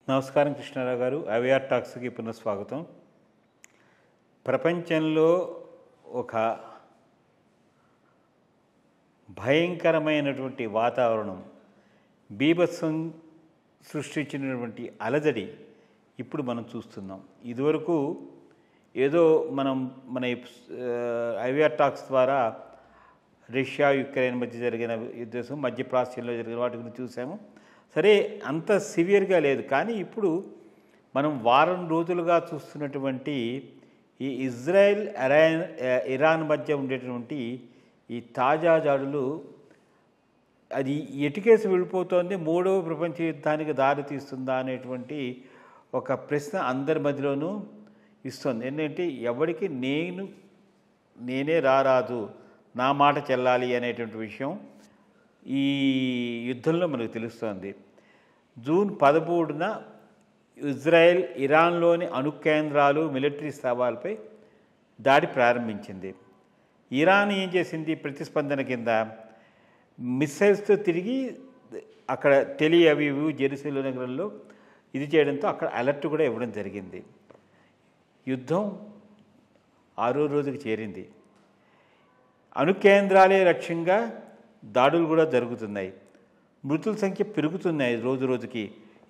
నమస్కారం కృష్ణారావు గారు. అవిఆర్ టాక్స్కి పునఃస్వాగతం. ప్రపంచంలో ఒక భయంకరమైనటువంటి వాతావరణం, బీభత్సం సృష్టించినటువంటి అలజడి ఇప్పుడు మనం చూస్తున్నాం. ఇదివరకు ఏదో మన అవిఆర్ టాక్స్ ద్వారా రష్యా యుక్రెయిన్ మధ్య జరిగిన యుద్ధం, మధ్యప్రాచ్యంలో జరిగిన వాటి గురించి చూసాము. సరే, అంత సివియర్గా లేదు. కానీ ఇప్పుడు మనం వారం రోజులుగా చూస్తున్నటువంటి ఈ ఇజ్రాయెల్ ఇరాన్ మధ్య ఉండేటువంటి ఈ తాజా జాడులు, అది ఎటుకేసి వెళ్ళిపోతోంది, మూడవ ప్రపంచ యుద్ధానికి దారి తీస్తుందా అనేటువంటి ఒక ప్రశ్న అందరి మధ్యలోనూ ఇస్తుంది. ఏంటంటే ఎవరికి నేనే రారాదు, నా మాట చెల్లాలి అనేటువంటి విషయం ఈ యుద్ధంలో మనకు తెలుస్తోంది. జూన్ 13న ఇజ్రాయెల్ ఇరాన్లోని అణు కేంద్రాలు, మిలిటరీ స్థావరాలపై దాడి ప్రారంభించింది. ఇరాన్ ఏం చేసింది? ప్రతిస్పందన కింద మిస్సైల్స్తో తిరిగి అక్కడ టెల్ అవీవ్, జెరూసలేం నగరంలో ఇది చేయడంతో అక్కడ అలర్ట్ కూడా ఇవ్వడం జరిగింది. యుద్ధం 6వ రోజుకి చేరింది. అణు కేంద్రాలే లక్ష్యంగా దాడులు కూడా జరుగుతున్నాయి. మృతుల సంఖ్య పెరుగుతున్నాయి రోజు రోజుకి.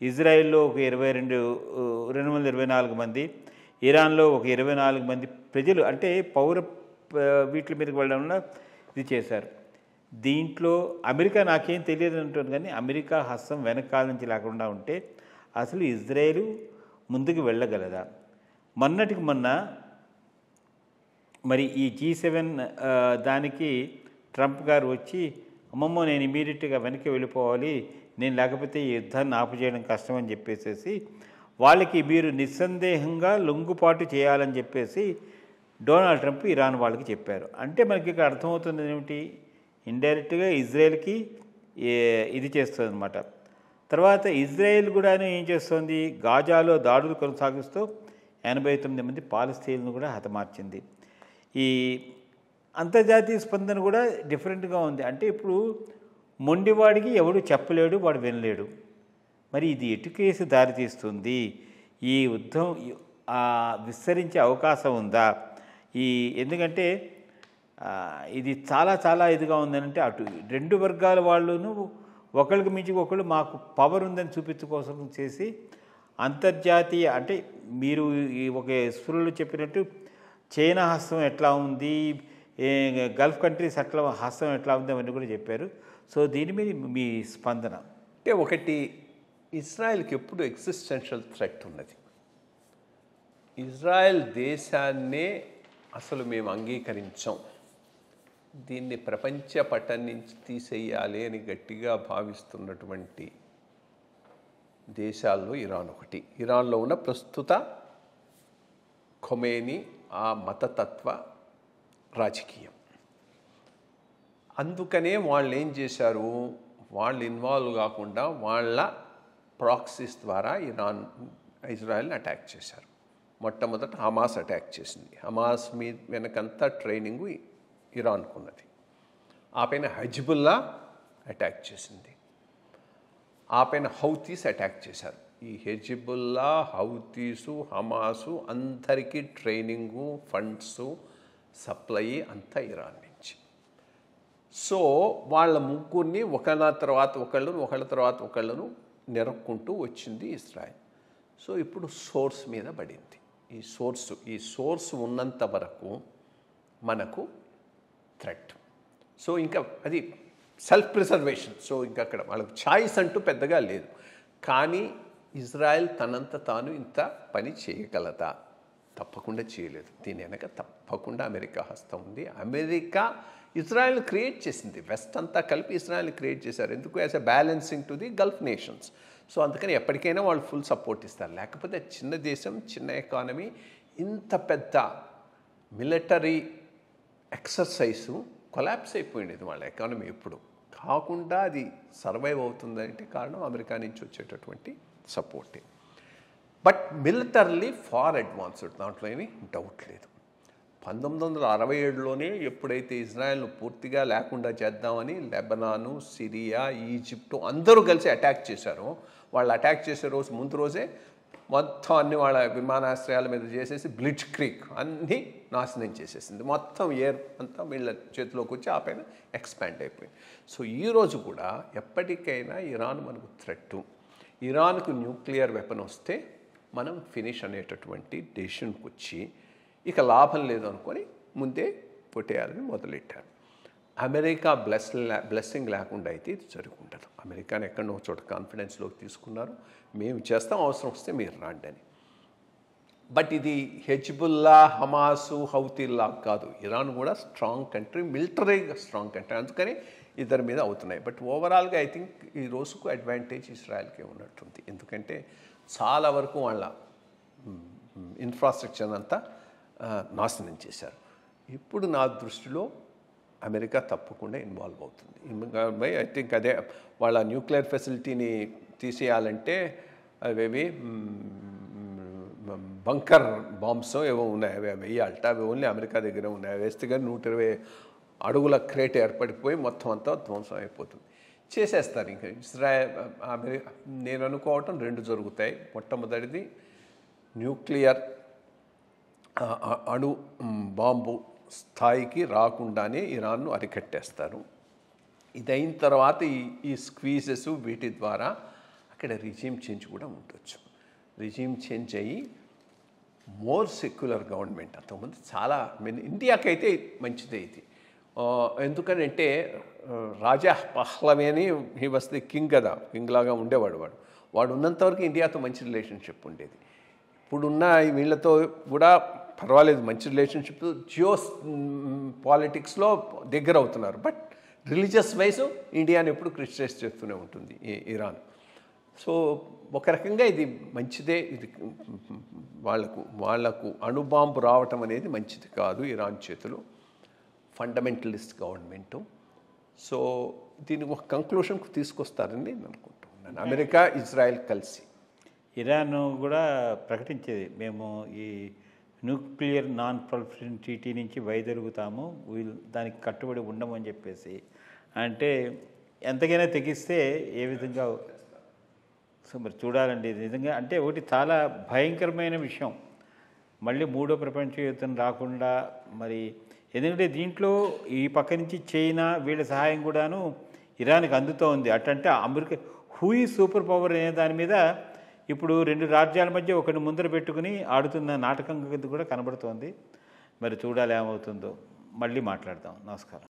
ఇజ్రాయెల్లో ఒక 224 మంది, ఇరాన్లో ఒక 24 మంది ప్రజలు, అంటే వీటి మీదకి వెళ్ళడం వల్ల ఇది చేశారు. దీంట్లో అమెరికా నాకేం తెలియదు అంటుంది, కానీ అమెరికా హస్తం వెనకాల నుంచి లేకుండా ఉంటే అసలు ఇజ్రాయెల్ ముందుకు వెళ్ళగలదా? మొన్నటికి మొన్న మరి ఈ G7 దానికి ట్రంప్ గారు వచ్చి, అమ్మమ్మో నేను ఇమీడియట్గా వెనక్కి వెళ్ళిపోవాలి, నేను లేకపోతే ఈ యుద్ధాన్ని ఆపుచేయడం కష్టం అని చెప్పేసి వాళ్ళకి మీరు నిస్సందేహంగా లొంగుపాటు చేయాలని చెప్పేసి డొనాల్డ్ ట్రంప్ ఇరాన్ వాళ్ళకి చెప్పారు. అంటే మనకి ఇక్కడ అర్థమవుతుంది ఏమిటి? ఇండైరెక్ట్గా ఇజ్రాయెల్కి ఇది చేస్తుంది అన్నమాట. తర్వాత ఇజ్రాయెల్ కూడా ఏం చేస్తుంది? గాజాలో దాడులు కొనసాగిస్తూ 89 మంది పాలస్తీన్లను కూడా హతమార్చింది. ఈ అంతర్జాతీయ స్పందన కూడా డిఫరెంట్గా ఉంది. అంటే ఇప్పుడు మొండివాడికి ఎవడు చెప్పలేడు, వాడు వినలేడు. మరి ఇది ఎటుకేసి దారితీస్తుంది? ఈ యుద్ధం విస్తరించే అవకాశం ఉందా? ఎందుకంటే ఇది చాలా చాలా ఇదిగా ఉందనంటే, అటు రెండు వర్గాల వాళ్ళను ఒకళ్ళకి మించి ఒకళ్ళు మాకు పవర్ ఉందని చూపించుకోసం చేసి అంతర్జాతీయ, అంటే మీరు ఒక స్ఫురలో చెప్పినట్టు చైనా హస్తం ఎట్లా ఉంది, గల్ఫ్ కంట్రీస్ హస్తం ఎట్లా ఉంది అవన్నీ కూడా చెప్పారు. సో దీని మీద మీ స్పందన? అంటే ఒకటి, ఇజ్రాయెల్కి ఎప్పుడు ఎగ్జిస్టెన్షియల్ థ్రెట్ ఉన్నది. ఇజ్రాయెల్ దేశాన్నే అసలు మేము అంగీకరించాం, దీన్ని ప్రపంచ పటం నుంచి తీసేయాలి అని గట్టిగా భావిస్తున్నటువంటి దేశాల్లో ఇరాన్ ఒకటి. ఇరాన్లో ఉన్న ప్రస్తుత ఖొమేనీ ఆ మతతత్వ రాజకీయం. అందుకనే వాళ్ళు ఏం చేశారు? వాళ్ళు ఇన్వాల్వ్ కాకుండా వాళ్ళ ప్రాక్సీస్ ద్వారా ఇజ్రాయెల్ని అటాక్ చేశారు. మొట్టమొదట హమాస్ అటాక్ చేసింది. హమాస్ మీద వెనకంతా ట్రైనింగు ఇరాన్కు ఉన్నది. ఆ పైన హెజ్బుల్లా అటాక్ చేసింది. ఆ పైన హౌతీస్ అటాక్ చేశారు. ఈ హెజ్బుల్లా, హౌతీసు, హమాసు అందరికీ ట్రైనింగు, ఫండ్సు, సప్లై అంతా ఇరాన్ నుంచి. సో వాళ్ళ ముగ్గురిని ఒకళ్ళ తర్వాత ఒకళ్ళను నెరక్కుంటూ వచ్చింది ఇజ్రాయెల్. సో ఇప్పుడు సోర్స్ మీద పడింది. ఈ సోర్స్ ఉన్నంత వరకు మనకు థ్రెట్. సో ఇంకా అది సెల్ఫ్ ప్రిజర్వేషన్. సో ఇంకా అక్కడ వాళ్ళకి ఛాయిస్ అంటూ పెద్దగా లేదు. కానీ ఇజ్రాయెల్ తనంత తాను ఇంత పని చేయగలదా? తప్పకుండా చేయలేదు. దీని వెనక తప్పకుండా అమెరికా హస్తం ఉంది. అమెరికా ఇజ్రాయెల్ క్రియేట్ చేసింది. వెస్ట్ అంతా కలిపి ఇజ్రాయెల్ క్రియేట్ చేశారు. ఎందుకు? As a balancing to the Gulf nations. So అందుకని ఎప్పటికైనా వాళ్ళు ఫుల్ సపోర్ట్ ఇస్తారు. లేకపోతే చిన్న దేశం, చిన్న ఎకానమీ, ఇంత పెద్ద మిలిటరీ ఎక్సర్సైజు కొలాప్స్ అయిపోయింది వాళ్ళ ఎకానమీ. ఎప్పుడు కాకుండా అది సర్వైవ్ అవుతుందంటే కారణం అమెరికా నుంచి వచ్చేటటువంటి సపోర్టే. బట్ మిలిటరీ ఫార్ అడ్వాన్స్డ్, దాంట్లో ఏమీ డౌట్ లేదు. 1967లోనే ఎప్పుడైతే ఇజ్రాయెల్ను పూర్తిగా లేకుండా చేద్దామని లెబనాను, సిరియా, ఈజిప్టు అందరూ కలిసి అటాక్ చేశారు. వాళ్ళు అటాక్ చేసే ముందు రోజే మొత్తం అన్ని వాళ్ళ విమానాశ్రయాల మీద చేసేసి బ్లిట్జ్ క్రీక్ అన్నీ నాశనం చేసేసింది. మొత్తం ఎయిర్ అంతా వీళ్ళ చేతిలోకి వచ్చి ఆ పైన ఎక్స్పాండ్ అయిపోయింది. సో ఈరోజు కూడా ఎప్పటికైనా ఇరాన్ మనకు థ్రెట్. ఇరాన్కు న్యూక్లియర్ వెపన్ వస్తే మనం ఫినిష్ అనేటటువంటి డెసిషన్కి వచ్చి ఇక లాభం లేదు అనుకొని ముందే కొట్టేయాలని మొదలెట్టారు. అమెరికా బ్లెస్సింగ్ లేకుండా అయితే ఇది జరుగుండదు. అమెరికాని ఎక్కడో చోట కాన్ఫిడెన్స్లోకి తీసుకున్నారు, మేము చేస్తాం, అవసరం వస్తే మీరు రాండి అని. బట్ ఇది హెజ్బుల్లా, హమాసు, హౌతీల్లా కాదు. ఇరాన్ కూడా స్ట్రాంగ్ కంట్రీ, మిలిటరీగా స్ట్రాంగ్ కంట్రీ, అందుకని ఇద్దరి మీద అవుతున్నాయి. బట్ ఓవరాల్గా ఐ థింక్ ఈ రోజుకు అడ్వాంటేజ్ ఇజ్రాయెల్కే ఉన్నట్టుంది. ఎందుకంటే చాలా వరకు వాళ్ళ ఇన్ఫ్రాస్ట్రక్చర్ అంతా నాశనం చేశారు. ఇప్పుడు నా దృష్టిలో అమెరికా తప్పకుండా ఇన్వాల్వ్ అవుతుంది. ఐ థింక్ అదే వాళ్ళ న్యూక్లియర్ ఫెసిలిటీని తీసేయాలంటే అవేవి బంకర్ బాంబ్స్ ఏవో ఉన్నాయి, అవి వేయాలట. అవి ఓన్లీ అమెరికా దగ్గర ఉన్నాయి. వేస్తే కానీ 120 అడుగుల క్రేట్ ఏర్పడిపోయి మొత్తం అంతా ధ్వంసం అయిపోతుంది. చేసేస్తారు. ఇంకా నేను అనుకోవటం 2 జరుగుతాయి. మొట్టమొదటిది న్యూక్లియర్ అణు బాంబు స్థాయికి రాకుండానే ఇరాన్ను అరికట్టేస్తారు. ఇది అయిన తర్వాత ఈ స్క్వీజెస్ వీటి ద్వారా అక్కడ రిజీమ్ చేంజ్ కూడా ఉండొచ్చు. రిజీమ్ చేంజ్ అయ్యి మోర్ సెక్యులర్ గవర్నమెంట్. అంతకుముందు చాలా ఇండియాకైతే మంచిదే ఇది. ఎందుకనంటే రాజా పహ్లవి అని హీ వాస్ ది కింగ్ కదా, కింగ్ లాగా ఉండేవాడు. వాడు ఉన్నంతవరకు ఇండియాతో మంచి రిలేషన్షిప్ ఉండేది. ఇప్పుడున్న వీళ్ళతో కూడా పర్వాలేదు, మంచి రిలేషన్షిప్. జియో పాలిటిక్స్లో దగ్గర అవుతున్నారు. బట్ రిలీజియస్ వైజ్ ఇండియాని ఎప్పుడు క్రిటిసైజ్ చేస్తూనే ఉంటుంది ఇరాన్. సో ఒక రకంగా ఇది మంచిదే. ఇది వాళ్లకు అణుబాంబు రావటం అనేది మంచిది కాదు ఇరాన్ చేతులు. Fundamentalist government. సో దీన్ని ఒక కంక్లూషన్కు తీసుకొస్తారని నేను అనుకుంటున్నాను. అమెరికా, ఇజ్రాయెల్ కలిసి. ఇరాన్ కూడా ప్రకటించేది, మేము ఈ న్యూక్లియర్ నాన్ ప్రొలిఫరేషన్ ట్రీటీ నుంచి వైదొలుగుతాము, దానికి కట్టుబడి ఉండమని చెప్పేసి. అంటే ఎంతకైనా తెగిస్తే ఏ విధంగా. సో మరి చూడాలండి నిజంగా. అంటే ఒకటి చాలా భయంకరమైన విషయం, మళ్ళీ 3వ ప్రపంచ యుద్ధం రాకుండా. మరి ఎందుకంటే దీంట్లో ఈ పక్క నుంచి చైనా వీళ్ళ సహాయం కూడాను ఇరాన్కి అందుతూ ఉంది. అటంటే అమెరికా హూ ఈ సూపర్ పవర్ అనే దాని మీద ఇప్పుడు 2 రాజ్యాల మధ్య ఒకటి ముందర పెట్టుకుని ఆడుతున్న నాటకం కూడా కనబడుతోంది. మరి చూడాలి ఏమవుతుందో. మళ్ళీ మాట్లాడదాం. నమస్కారం.